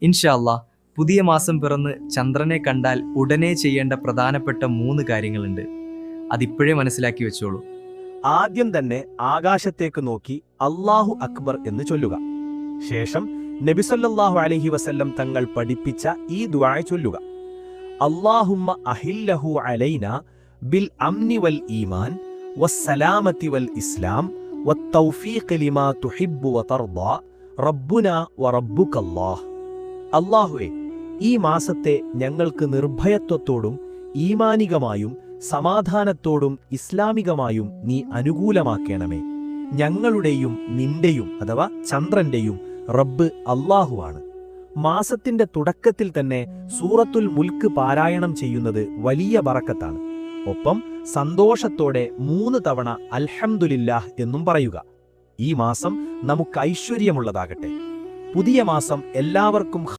ഇൻഷാ അല്ലാഹ് പുതിയ മാസം പിറന്ന് ചന്ദ്രനെ കണ്ടാൽ ഉടനെ ചെയ്യേണ്ട പ്രധാനപ്പെട്ട 3 കാര്യങ്ങളുണ്ട്. അതിപ്പോഴേ മനസ്സിലാക്കി വെച്ചോളൂ. ആദ്യം തന്നെ ആകാശത്തേക്ക് നോക്കി അല്ലാഹു അക്ബർ എന്ന് ചൊല്ലുക. ശേഷം നബിസല്ലല്ലാഹു അലൈഹി വസല്ലം തങ്ങൾ പഠിപ്പിച്ച ഈ ദുആ ചൊല്ലുക. അല്ലാഹുമ്മ അഹില്ലഹു അലൈനാ ബിൽ അംനി വൽ ഈമാൻ വസ്സലാമത്തി വൽ ഇസ്ലാം വത്തൗഫീഖ് ലിമാ തുഹിബ്ബു വതർദാ റബ്ബുനാ വറബ്ബുകല്ലാഹ്. അല്ലാഹുവേ, ഈ മാസത്തെ ഞങ്ങൾക്ക് നിർഭയത്വത്തോടും ഈമാനികമായും സമാധാനത്തോടും ഇസ്ലാമികമായും നീ അനുകൂലമാക്കണമേ. ഞങ്ങളുടെയും നിന്റെയും അഥവാ ചന്ദ്രന്റെയും റബ്ബ് അല്ലാഹുവാണ്. മാസത്തിന്റെ തുടക്കത്തിൽ തന്നെ സൂറത്തുൽ മുൽക്ക് പാരായണം ചെയ്യുന്നത് വലിയ ബറക്കത്താണ്. ഒപ്പം സന്തോഷത്തോടെ 3 തവണ അൽഹംദുലില്ലാഹ് എന്നും പറയുക. ഈ മാസം നമുക്ക് ഐശ്വര്യമുള്ളതാകട്ടെ. പുതിയ മാസം എല്ലാവർക്കും